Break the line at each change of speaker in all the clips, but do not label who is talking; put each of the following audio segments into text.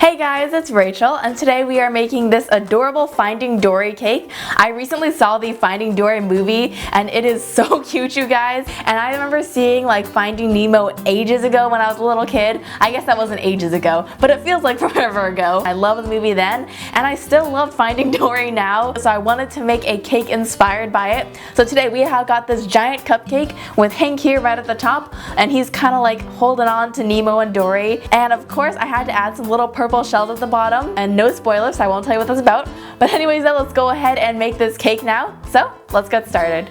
Hey guys, it's Rachel, and today we are making this adorable Finding Dory cake. I recently saw the Finding Dory movie, and it is so cute, you guys. And I remember seeing like Finding Nemo ages ago when I was a little kid. I guess that wasn't ages ago, but it feels like forever ago. I loved the movie then, and I still love Finding Dory now, so I wanted to make a cake inspired by it. So today we have got this giant cupcake with Hank here right at the top, and he's kind of like holding on to Nemo and Dory. And of course I had to add some little purple shells at the bottom, and no spoilers, so I won't tell you what that's about. But anyways, let's go ahead and make this cake now. So let's get started.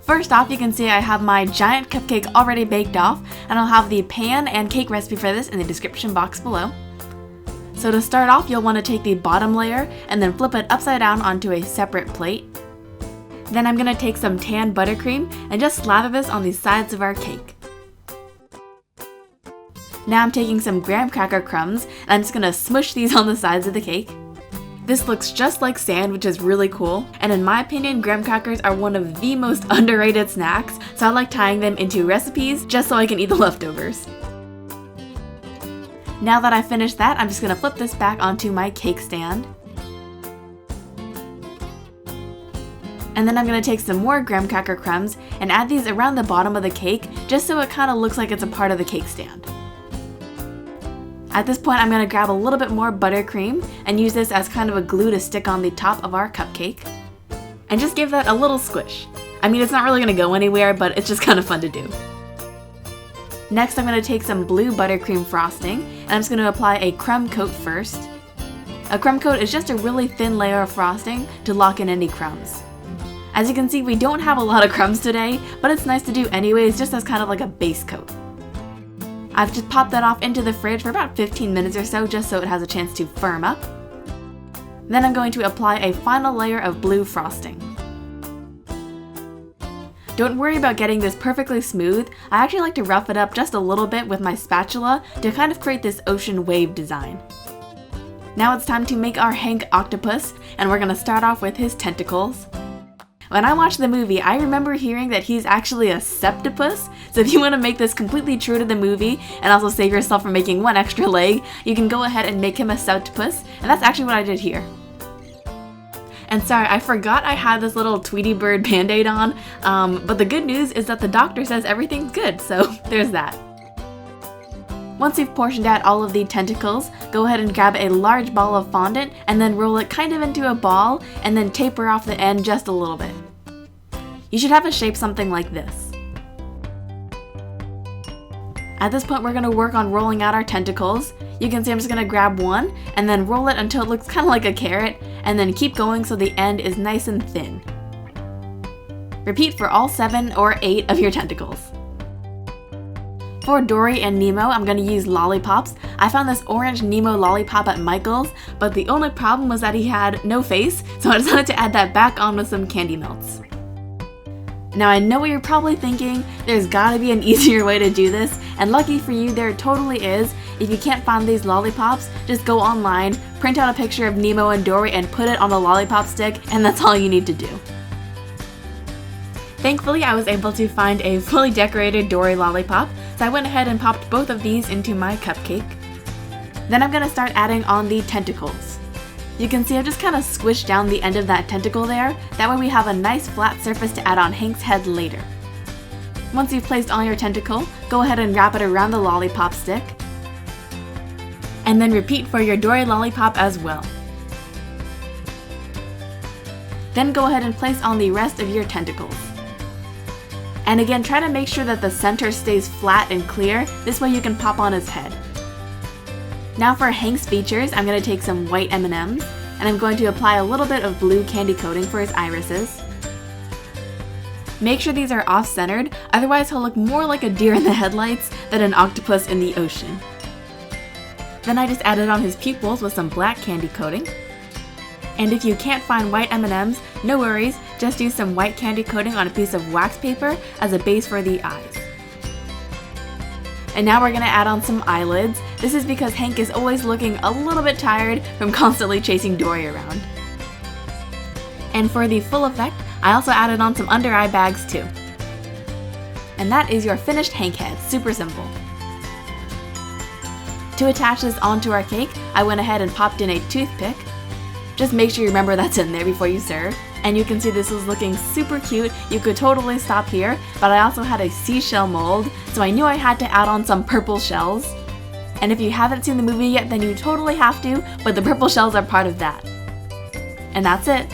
First off, you can see I have my giant cupcake already baked off, and I'll have the pan and cake recipe for this in the description box below. So to start off, you'll want to take the bottom layer and then flip it upside down onto a separate plate. Then I'm going to take some tan buttercream and just slather this on the sides of our cake. Now I'm taking some graham cracker crumbs and I'm just going to smush these on the sides of the cake. This looks just like sand, which is really cool, and in my opinion, graham crackers are one of the most underrated snacks, so I like tying them into recipes just so I can eat the leftovers. Now that I've finished that, I'm just going to flip this back onto my cake stand. And then I'm going to take some more graham cracker crumbs and add these around the bottom of the cake just so it kind of looks like it's a part of the cake stand. At this point, I'm going to grab a little bit more buttercream and use this as kind of a glue to stick on the top of our cupcake. And just give that a little squish. I mean, it's not really going to go anywhere, but it's just kind of fun to do. Next, I'm going to take some blue buttercream frosting, and I'm just going to apply a crumb coat first. A crumb coat is just a really thin layer of frosting to lock in any crumbs. As you can see, we don't have a lot of crumbs today, but it's nice to do anyways, just as kind of like a base coat. I've just popped that off into the fridge for about 15 minutes or so, just so it has a chance to firm up. Then I'm going to apply a final layer of blue frosting. Don't worry about getting this perfectly smooth. I actually like to rough it up just a little bit with my spatula to kind of create this ocean wave design. Now it's time to make our Hank octopus, and we're going to start off with his tentacles. When I watched the movie, I remember hearing that he's actually a septopus, so if you want to make this completely true to the movie and also save yourself from making one extra leg, you can go ahead and make him a septopus, and that's actually what I did here. And sorry, I forgot I had this little Tweety Bird band-aid on, but the good news is that the doctor says everything's good, so there's that. Once you've portioned out all of the tentacles, go ahead and grab a large ball of fondant and then roll it kind of into a ball and then taper off the end just a little bit. You should have a shape something like this. At this point, we're going to work on rolling out our tentacles. You can see I'm just going to grab one and then roll it until it looks kind of like a carrot, and then keep going so the end is nice and thin. Repeat for all 7 or 8 of your tentacles. For Dory and Nemo, I'm going to use lollipops. I found this orange Nemo lollipop at Michael's, but the only problem was that he had no face, so I decided to add that back on with some candy melts. Now I know what you're probably thinking, there's gotta be an easier way to do this, and lucky for you, there totally is. If you can't find these lollipops, just go online, print out a picture of Nemo and Dory and put it on a lollipop stick, and that's all you need to do. Thankfully, I was able to find a fully decorated Dory lollipop, so I went ahead and popped both of these into my cupcake. Then I'm going to start adding on the tentacles. You can see I've just kind of squished down the end of that tentacle there, that way we have a nice flat surface to add on Hank's head later. Once you've placed all your tentacle, go ahead and wrap it around the lollipop stick. And then repeat for your Dory lollipop as well. Then go ahead and place on the rest of your tentacles. And again, try to make sure that the center stays flat and clear, this way you can pop on his head. Now for Hank's features, I'm going to take some white M&Ms, and I'm going to apply a little bit of blue candy coating for his irises. Make sure these are off-centered, otherwise he'll look more like a deer in the headlights than an octopus in the ocean. Then I just added on his pupils with some black candy coating. And if you can't find white M&Ms, no worries, just use some white candy coating on a piece of wax paper as a base for the eyes. And now we're going to add on some eyelids. This is because Hank is always looking a little bit tired from constantly chasing Dory around. And for the full effect, I also added on some under eye bags too. And that is your finished Hank head, super simple. To attach this onto our cake, I went ahead and popped in a toothpick. Just make sure you remember that's in there before you serve. And you can see this is looking super cute. You could totally stop here, but I also had a seashell mold, so I knew I had to add on some purple shells. And if you haven't seen the movie yet, then you totally have to, but the purple shells are part of that. And that's it.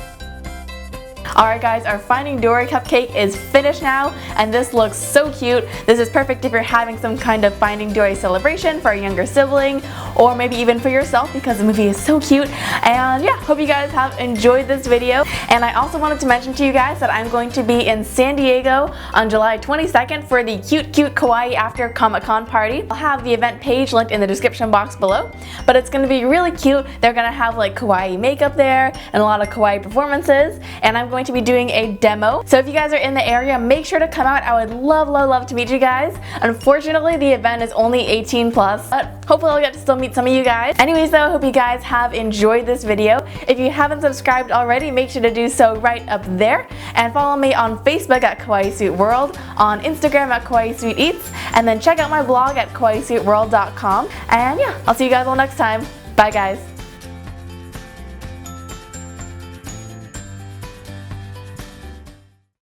Alright guys, our Finding Dory cupcake is finished now, and this looks so cute. This is perfect if you're having some kind of Finding Dory celebration for a younger sibling, or maybe even for yourself because the movie is so cute. And yeah, hope you guys have enjoyed this video. And I also wanted to mention to you guys that I'm going to be in San Diego on July 22nd for the Cute Kawaii After Comic-Con party. I'll have the event page linked in the description box below, but it's going to be really cute. They're going to have like kawaii makeup there and a lot of kawaii performances, and I'm going to be doing a demo. So if you guys are in the area, make sure to come out. I would love to meet you guys. Unfortunately, the event is only 18+, but hopefully I'll get to still meet some of you guys. Anyways though, I hope you guys have enjoyed this video. If you haven't subscribed already, make sure to do so right up there. And follow me on Facebook at kawaiisweetworld, on Instagram at kawaiisweeteats, and then check out my blog at kawaiisweetworld.com. And yeah, I'll see you guys all next time. Bye guys.